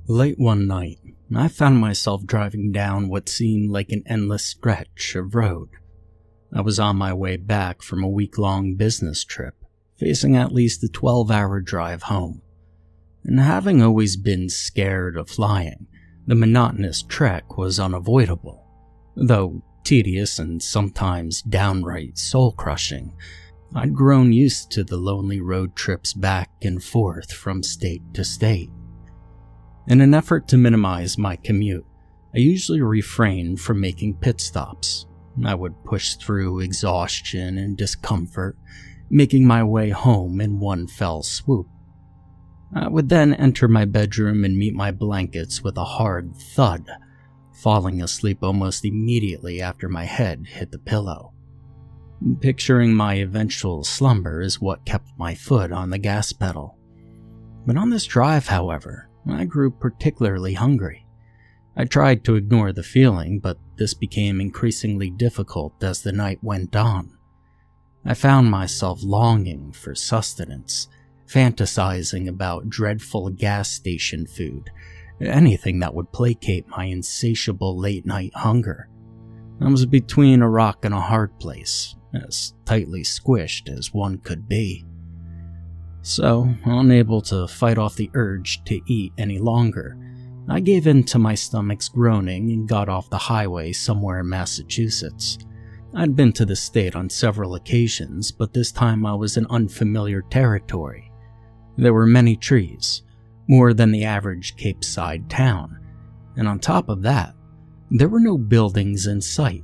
Late one night, I found myself driving down what seemed like an endless stretch of road. I was on my way back from a week-long business trip, facing at least a 12-hour drive home. And having always been scared of flying, the monotonous trek was unavoidable. Though tedious and sometimes downright soul-crushing, I'd grown used to the lonely road trips back and forth from state to state. In an effort to minimize my commute, I usually refrained from making pit stops. I would push through exhaustion and discomfort, making my way home in one fell swoop. I would then enter my bedroom and meet my blankets with a hard thud, falling asleep almost immediately after my head hit the pillow. Picturing my eventual slumber is what kept my foot on the gas pedal. But on this drive, however, I grew particularly hungry. I tried to ignore the feeling, but this became increasingly difficult as the night went on. I found myself longing for sustenance, fantasizing about dreadful gas station food, anything that would placate my insatiable late-night hunger. I was between a rock and a hard place, as tightly squished as one could be. So, unable to fight off the urge to eat any longer, I gave in to my stomach's groaning and got off the highway somewhere in Massachusetts. I'd been to the state on several occasions, but this time I was in unfamiliar territory. There were many trees, more than the average Cape-side town, and on top of that, there were no buildings in sight.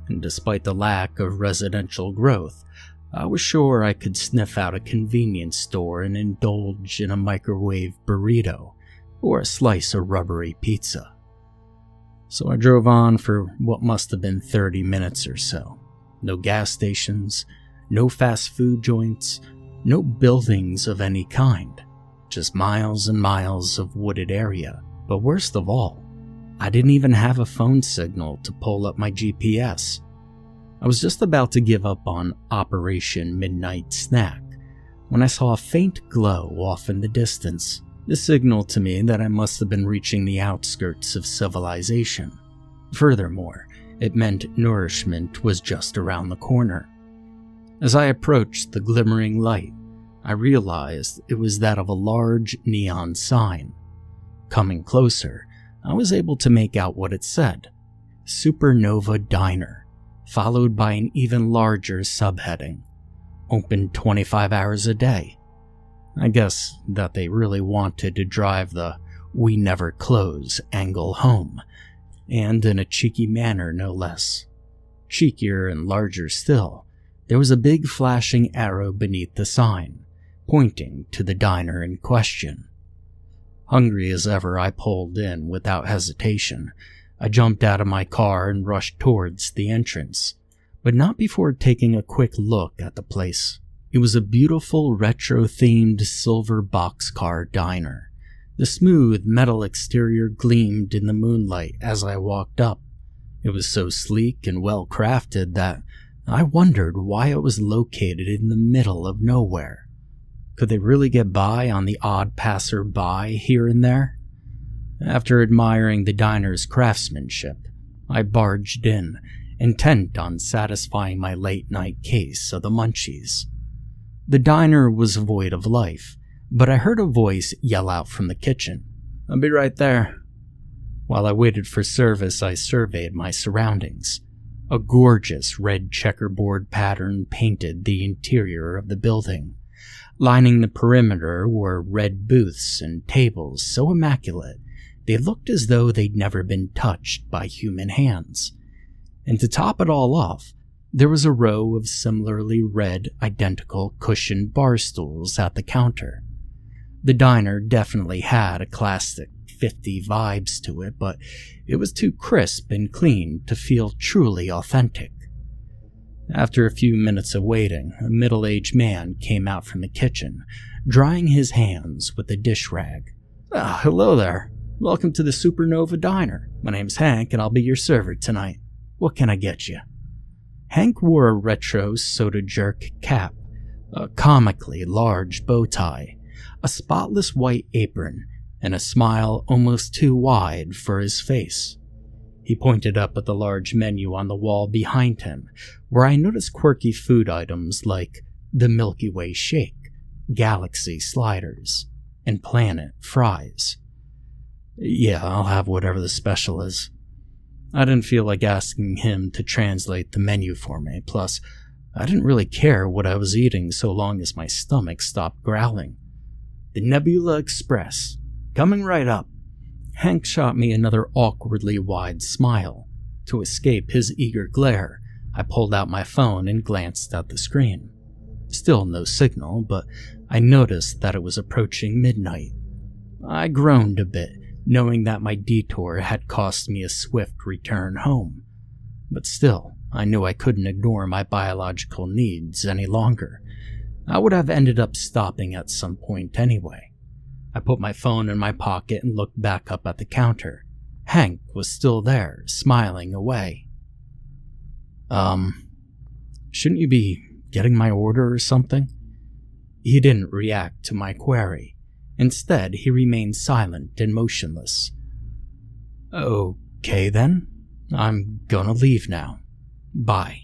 And despite the lack of residential growth, I was sure I could sniff out a convenience store and indulge in a microwave burrito or a slice of rubbery pizza. So I drove on for what must have been 30 minutes or so. No gas stations, no fast food joints, no buildings of any kind. Just miles and miles of wooded area. But worst of all, I didn't even have a phone signal to pull up my GPS. I was just about to give up on Operation Midnight Snack when I saw a faint glow off in the distance. This signaled to me that I must have been reaching the outskirts of civilization. Furthermore, it meant nourishment was just around the corner. As I approached the glimmering light, I realized it was that of a large neon sign. Coming closer, I was able to make out what it said: Supernova Diner, followed by an even larger subheading: open 25 hours a day. I guess that they really wanted to drive the "we never close" angle home, and in a cheeky manner no less. Cheekier and larger still, there was a big flashing arrow beneath the sign, pointing to the diner in question. Hungry as ever, I pulled in without hesitation. I jumped out of my car and rushed towards the entrance, but not before taking a quick look at the place. It was a beautiful retro-themed silver boxcar diner. The smooth metal exterior gleamed in the moonlight as I walked up. It was so sleek and well-crafted that I wondered why it was located in the middle of nowhere. Could they really get by on the odd passer-by here and there? After admiring the diner's craftsmanship, I barged in, intent on satisfying my late-night case of the munchies. The diner was void of life, but I heard a voice yell out from the kitchen, "I'll be right there." While I waited for service, I surveyed my surroundings. A gorgeous red checkerboard pattern painted the interior of the building. Lining the perimeter were red booths and tables so immaculate they looked as though they'd never been touched by human hands. And to top it all off, there was a row of similarly red, identical cushioned bar stools at the counter. The diner definitely had a classic 50 vibes to it, but it was too crisp and clean to feel truly authentic. After a few minutes of waiting, a middle-aged man came out from the kitchen, drying his hands with a dish rag. Hello there. Welcome to the Supernova Diner. My name's Hank, and I'll be your server tonight. What can I get you? Hank wore a retro soda jerk cap, a comically large bow tie, a spotless white apron, and a smile almost too wide for his face. He pointed up at the large menu on the wall behind him, where I noticed quirky food items like the Milky Way shake, Galaxy sliders, and Planet fries. Yeah, I'll have whatever the special is. I didn't feel like asking him to translate the menu for me, plus I didn't really care what I was eating so long as my stomach stopped growling. The Nebula Express, coming right up. Hank shot me another awkwardly wide smile. To escape his eager glare, I pulled out my phone and glanced at the screen. Still no signal, but I noticed that it was approaching midnight. I groaned a bit, knowing that my detour had cost me a swift return home. But still, I knew I couldn't ignore my biological needs any longer. I would have ended up stopping at some point anyway. I put my phone in my pocket and looked back up at the counter. Hank was still there, smiling away. Shouldn't you be getting my order or something? He didn't react to my query. Instead, he remained silent and motionless. Okay then, I'm gonna leave now. Bye.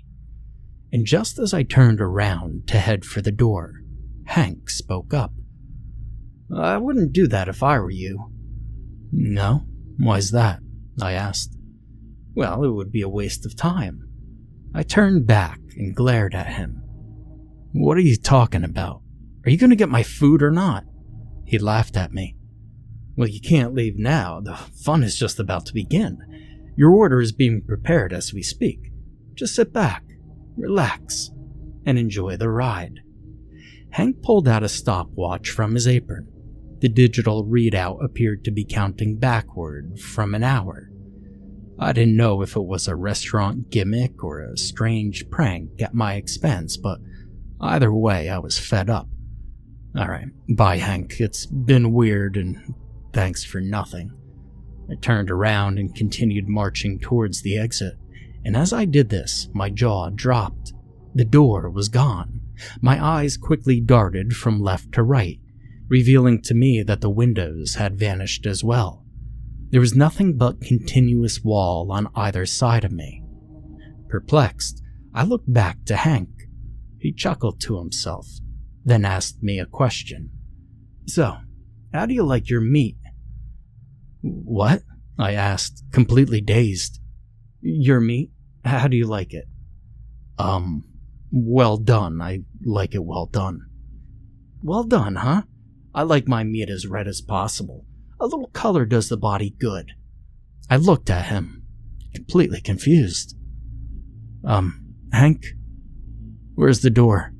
And just as I turned around to head for the door, Hank spoke up. I wouldn't do that if I were you. No? Why's that? I asked. Well, it would be a waste of time. I turned back and glared at him. What are you talking about? Are you going to get my food or not? He laughed at me. Well, you can't leave now. The fun is just about to begin. Your order is being prepared as we speak. Just sit back, relax, and enjoy the ride. Hank pulled out a stopwatch from his apron. The digital readout appeared to be counting backward from an hour. I didn't know if it was a restaurant gimmick or a strange prank at my expense, but either way, I was fed up. Alright, bye Hank, it's been weird and thanks for nothing. I turned around and continued marching towards the exit, and as I did this, my jaw dropped. The door was gone. My eyes quickly darted from left to right, revealing to me that the windows had vanished as well. There was nothing but continuous wall on either side of me. Perplexed, I looked back to Hank. He chuckled to himself, then asked me a question. So, how do you like your meat? What? I asked, completely dazed. Your meat? How do you like it? Well done. I like it well done. Well done, huh? I like my meat as red as possible. A little color does the body good. I looked at him, completely confused. Hank? Where's the door?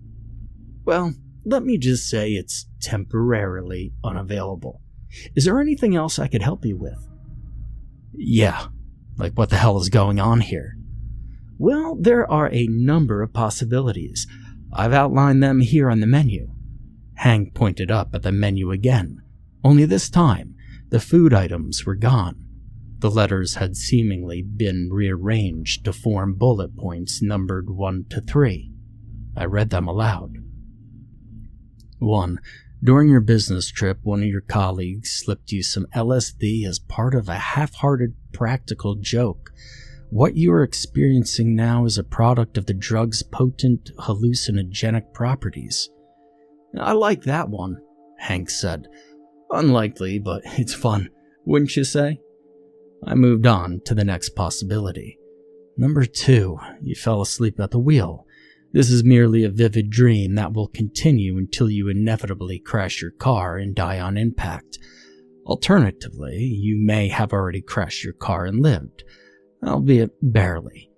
Well, let me just say it's temporarily unavailable. Is there anything else I could help you with? Yeah, like what the hell is going on here? Well, there are a number of possibilities. I've outlined them here on the menu. Hank pointed up at the menu again, only this time, the food items were gone. The letters had seemingly been rearranged to form bullet points numbered 1 to 3. I read them aloud. 1. During your business trip, one of your colleagues slipped you some LSD as part of a half-hearted practical joke. What you are experiencing now is a product of the drug's potent hallucinogenic properties. I like that one, Hank said. Unlikely, but it's fun, wouldn't you say? I moved on to the next possibility. Number 2, you fell asleep at the wheel. This is merely a vivid dream that will continue until you inevitably crash your car and die on impact. Alternatively, you may have already crashed your car and lived, albeit barely.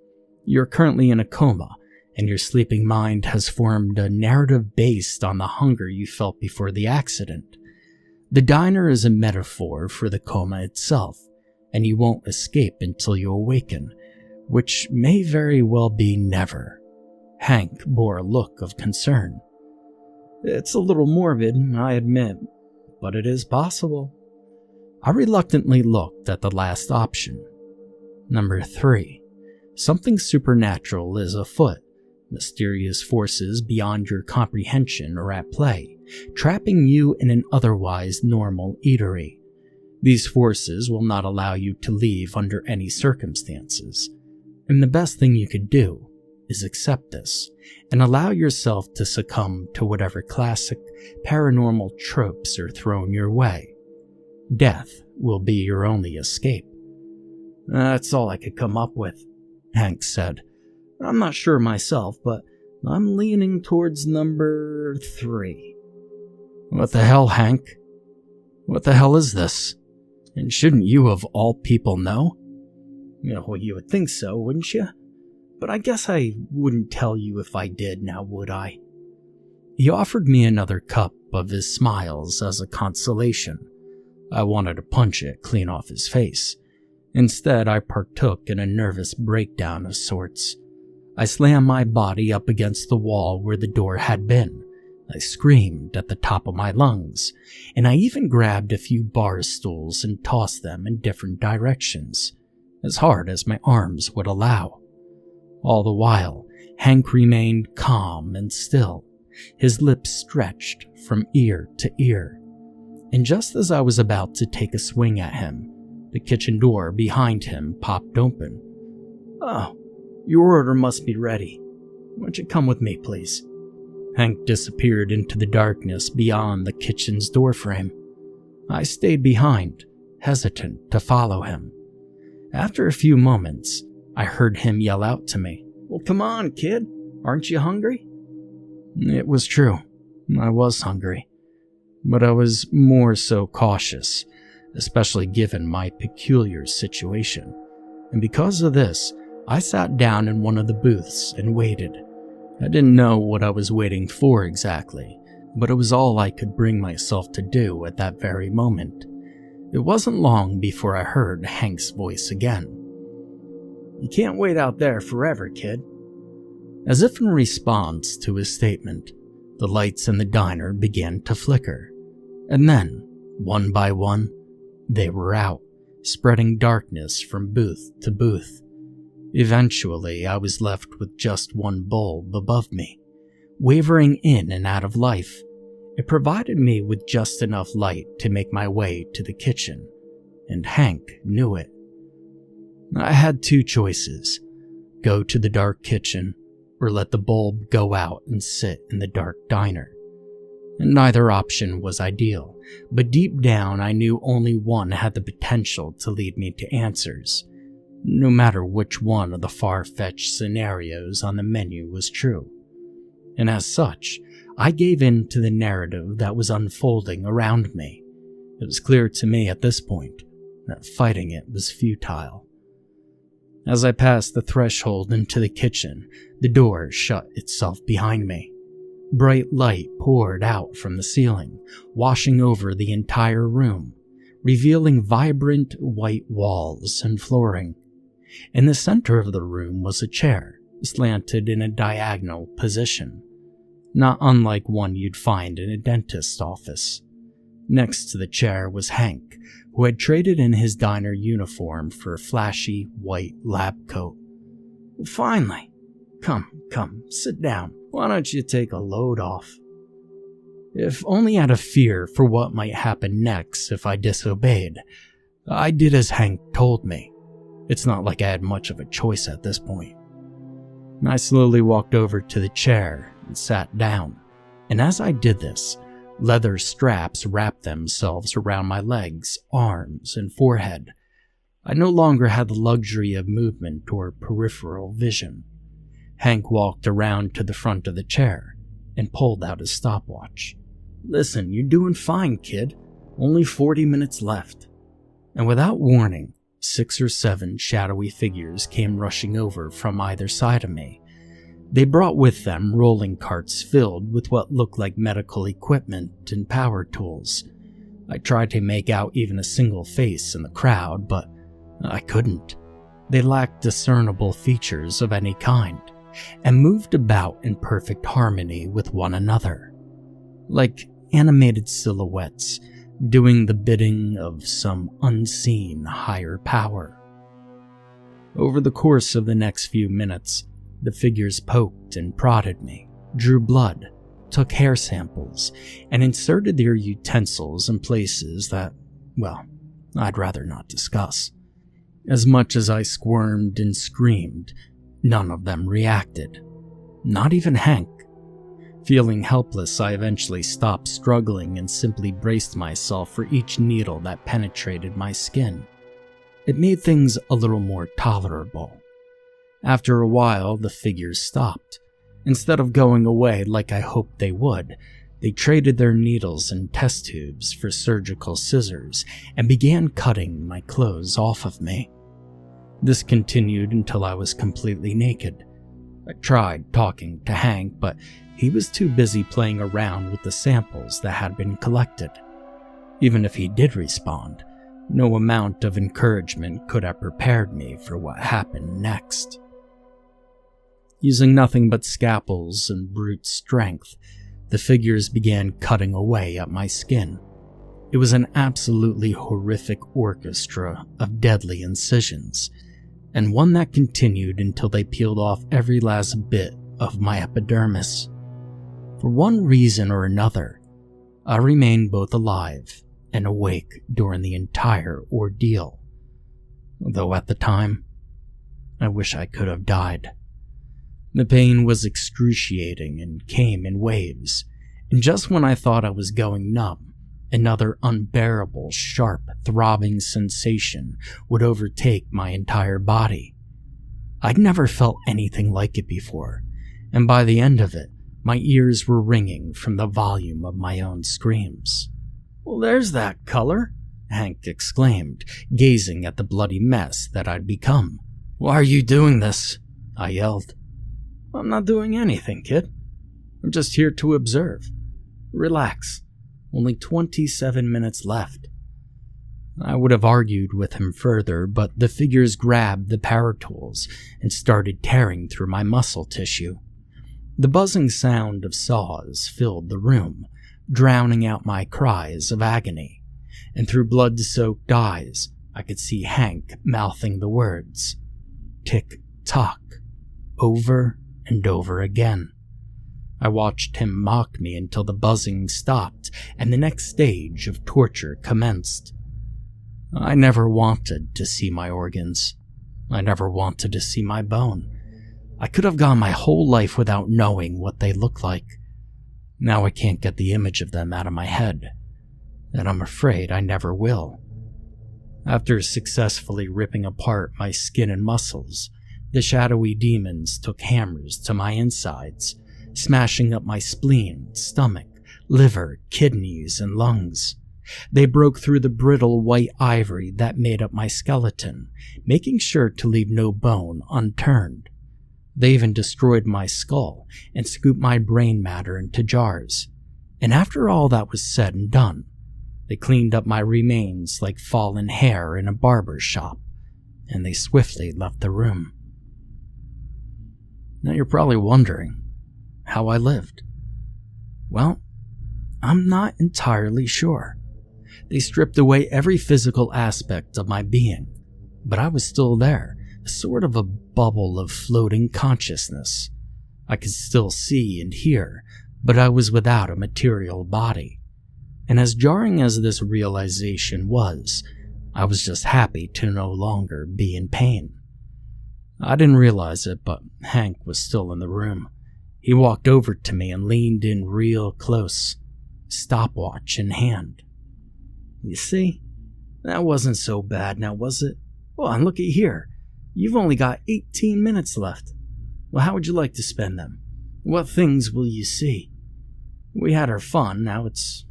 You're currently in a coma, and your sleeping mind has formed a narrative based on the hunger you felt before the accident. The diner is a metaphor for the coma itself, and you won't escape until you awaken, which may very well be never. Hank bore a look of concern. It's a little morbid, I admit, but it is possible. I reluctantly looked at the last option. Number 3. Something supernatural is afoot. Mysterious forces beyond your comprehension are at play, trapping you in an otherwise normal eatery. These forces will not allow you to leave under any circumstances, and the best thing you could do is accept this and allow yourself to succumb to whatever classic paranormal tropes are thrown your way. Death will be your only escape." "That's all I could come up with," Hank said. "I'm not sure myself, but I'm leaning towards number 3. "What the hell, Hank? What the hell is this? And shouldn't you of all people know?" "Yeah, well, you would think so, wouldn't you? But I guess I wouldn't tell you if I did, now would I?" He offered me another cup of his smiles as a consolation. I wanted to punch it clean off his face. Instead, I partook in a nervous breakdown of sorts. I slammed my body up against the wall where the door had been. I screamed at the top of my lungs, and I even grabbed a few bar stools and tossed them in different directions, as hard as my arms would allow. All the while, Hank remained calm and still, his lips stretched from ear to ear. And just as I was about to take a swing at him, the kitchen door behind him popped open. "Oh, your order must be ready. Why don't you come with me, please?" Hank disappeared into the darkness beyond the kitchen's doorframe. I stayed behind, hesitant to follow him. After a few moments, I heard him yell out to me, "Well, come on, kid. Aren't you hungry?" It was true. I was hungry. But I was more so cautious, especially given my peculiar situation. And because of this, I sat down in one of the booths and waited. I didn't know what I was waiting for exactly, but it was all I could bring myself to do at that very moment. It wasn't long before I heard Hank's voice again. "You can't wait out there forever, kid." As if in response to his statement, the lights in the diner began to flicker. And then, one by one, they were out, spreading darkness from booth to booth. Eventually, I was left with just one bulb above me, wavering in and out of life. It provided me with just enough light to make my way to the kitchen, and Hank knew it. I had two choices: go to the dark kitchen, or let the bulb go out and sit in the dark diner. And neither option was ideal, but deep down I knew only one had the potential to lead me to answers, no matter which one of the far-fetched scenarios on the menu was true. And as such, I gave in to the narrative that was unfolding around me. It was clear to me at this point that fighting it was futile. As I passed the threshold into the kitchen, the door shut itself behind me. Bright light poured out from the ceiling, washing over the entire room, revealing vibrant white walls and flooring. In the center of the room was a chair, slanted in a diagonal position, not unlike one you'd find in a dentist's office. Next to the chair was Hank, who had traded in his diner uniform for a flashy white lab coat. "Finally! Come, sit down. Why don't you take a load off?" If only out of fear for what might happen next if I disobeyed, I did as Hank told me. It's not like I had much of a choice at this point. I slowly walked over to the chair and sat down, and as I did this, leather straps wrapped themselves around my legs, arms, and forehead. I no longer had the luxury of movement or peripheral vision. Hank walked around to the front of the chair and pulled out his stopwatch. "Listen, you're doing fine, kid. Only 40 minutes left." And without warning, 6 or 7 shadowy figures came rushing over from either side of me. They brought with them rolling carts filled with what looked like medical equipment and power tools. I tried to make out even a single face in the crowd, but I couldn't. They lacked discernible features of any kind, and moved about in perfect harmony with one another, like animated silhouettes doing the bidding of some unseen higher power. Over the course of the next few minutes, the figures poked and prodded me, drew blood, took hair samples, and inserted their utensils in places that, well, I'd rather not discuss. As much as I squirmed and screamed, none of them reacted. Not even Hank. Feeling helpless, I eventually stopped struggling and simply braced myself for each needle that penetrated my skin. It made things a little more tolerable. After a while, the figures stopped. Instead of going away like I hoped they would, they traded their needles and test tubes for surgical scissors and began cutting my clothes off of me. This continued until I was completely naked. I tried talking to Hank, but he was too busy playing around with the samples that had been collected. Even if he did respond, no amount of encouragement could have prepared me for what happened next. Using nothing but scalpels and brute strength, the figures began cutting away at my skin. It was an absolutely horrific orchestra of deadly incisions, and one that continued until they peeled off every last bit of my epidermis. For one reason or another, I remained both alive and awake during the entire ordeal. Though at the time, I wish I could have died. The pain was excruciating and came in waves, and just when I thought I was going numb, another unbearable, sharp, throbbing sensation would overtake my entire body. I'd never felt anything like it before, and by the end of it, my ears were ringing from the volume of my own screams. "Well, there's that color," Hank exclaimed, gazing at the bloody mess that I'd become. "Why are you doing this?" I yelled. "I'm not doing anything, kid. I'm just here to observe. Relax. Only 27 minutes left." I would have argued with him further, but the figures grabbed the power tools and started tearing through my muscle tissue. The buzzing sound of saws filled the room, drowning out my cries of agony, and through blood-soaked eyes, I could see Hank mouthing the words, "tick-tock," over and over again. I watched him mock me until the buzzing stopped and the next stage of torture commenced. I never wanted to see my organs. I never wanted to see my bone. I could have gone my whole life without knowing what they look like. Now I can't get the image of them out of my head, and I'm afraid I never will. After successfully ripping apart my skin and muscles, the shadowy demons took hammers to my insides, smashing up my spleen, stomach, liver, kidneys, and lungs. They broke through the brittle white ivory that made up my skeleton, making sure to leave no bone unturned. They even destroyed my skull and scooped my brain matter into jars. And after all that was said and done, they cleaned up my remains like fallen hair in a barber's shop, and they swiftly left the room. Now you're probably wondering how I lived. Well, I'm not entirely sure. They stripped away every physical aspect of my being, but I was still there, sort of a bubble of floating consciousness. I could still see and hear, but I was without a material body. And as jarring as this realization was, I was just happy to no longer be in pain. I didn't realize it, but Hank was still in the room. He walked over to me and leaned in real close, stopwatch in hand. "You see, that wasn't so bad now, was it? Well, and look at here. You've only got 18 minutes left. Well, how would you like to spend them? What things will you see? We had our fun, now it's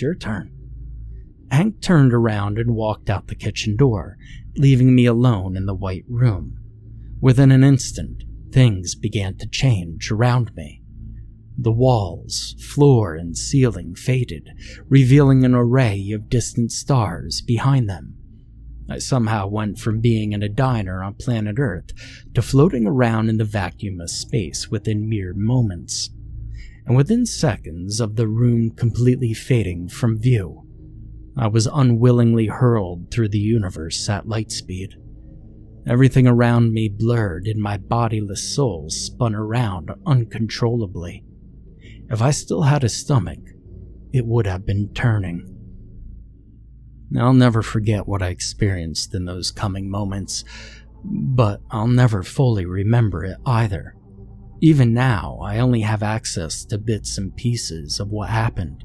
your turn." Hank turned around and walked out the kitchen door, leaving me alone in the white room. Within an instant, things began to change around me. The walls, floor, and ceiling faded, revealing an array of distant stars behind them. I somehow went from being in a diner on planet Earth to floating around in the vacuum of space within mere moments. And within seconds of the room completely fading from view, I was unwillingly hurled through the universe at light speed. Everything around me blurred and my bodiless soul spun around uncontrollably. If I still had a stomach, it would have been turning. I'll never forget what I experienced in those coming moments, but I'll never fully remember it either. Even now, I only have access to bits and pieces of what happened.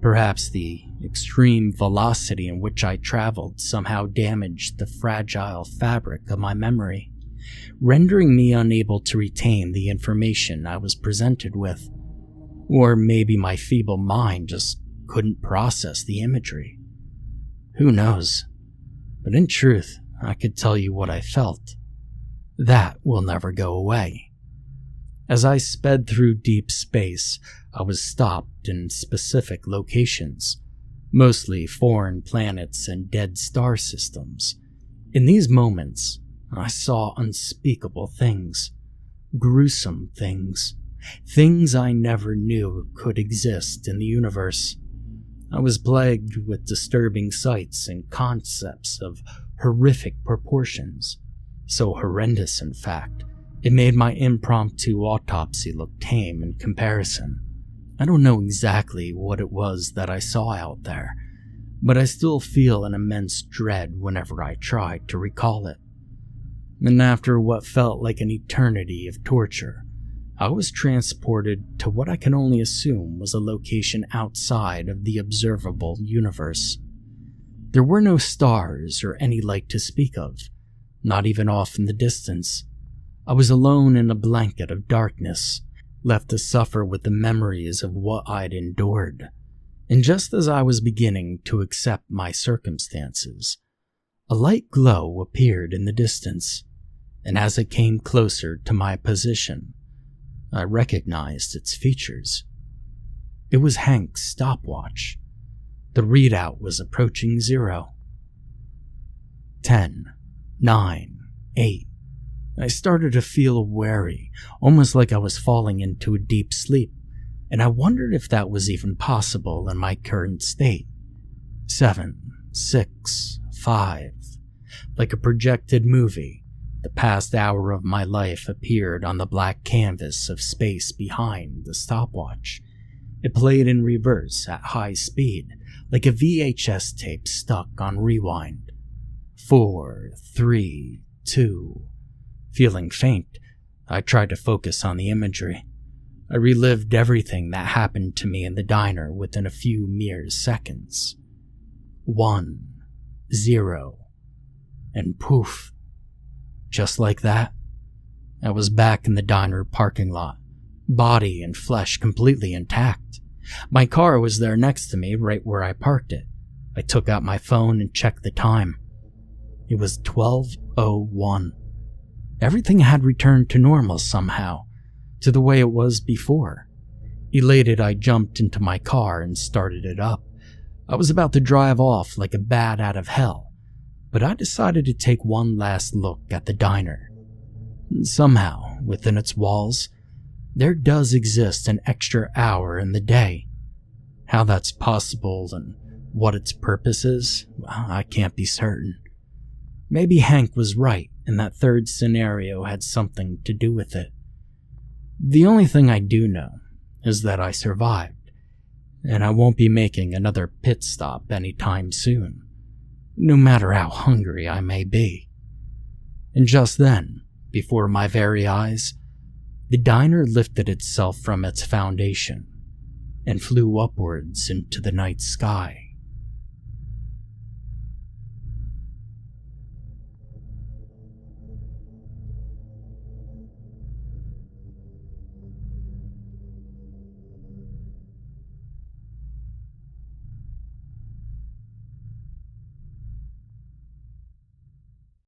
Perhaps the extreme velocity in which I traveled somehow damaged the fragile fabric of my memory, rendering me unable to retain the information I was presented with. Or maybe my feeble mind just couldn't process the imagery. Who knows? But in truth, I could tell you what I felt. That will never go away. As I sped through deep space, I was stopped in specific locations, mostly foreign planets and dead star systems. In these moments, I saw unspeakable things, gruesome things, things I never knew could exist in the universe. I was plagued with disturbing sights and concepts of horrific proportions, so horrendous in fact, it made my impromptu autopsy look tame in comparison. I don't know exactly what it was that I saw out there, but I still feel an immense dread whenever I try to recall it. And after what felt like an eternity of torture, I was transported to what I can only assume was a location outside of the observable universe. There were no stars or any light to speak of, not even off in the distance. I was alone in a blanket of darkness, left to suffer with the memories of what I'd endured. And just as I was beginning to accept my circumstances, a light glow appeared in the distance, and as it came closer to my position, I recognized its features. It was Hank's stopwatch. The readout was approaching 0. 10, 9, 8. I started to feel wary, almost like I was falling into a deep sleep, and I wondered if that was even possible in my current state. 7, 6, 5. Like a projected movie, the past hour of my life appeared on the black canvas of space behind the stopwatch. It played in reverse at high speed, like a VHS tape stuck on rewind. 4, 3, 2. Feeling faint, I tried to focus on the imagery. I relived everything that happened to me in the diner within a few mere seconds. 1, 0, and poof. Just like that, I was back in the diner parking lot, body and flesh completely intact. My car was there next to me, right where I parked it. I took out my phone and checked the time. It was 12:01. Everything had returned to normal somehow, to the way it was before. Elated, I jumped into my car and started it up. I was about to drive off like a bat out of hell, but I decided to take one last look at the diner. Somehow, within its walls, there does exist an extra hour in the day. How that's possible and what its purpose is, well, I can't be certain. Maybe Hank was right, and that third scenario had something to do with it. The only thing I do know is that I survived, and I won't be making another pit stop anytime soon, no matter how hungry I may be. And just then, before my very eyes, the diner lifted itself from its foundation and flew upwards into the night sky.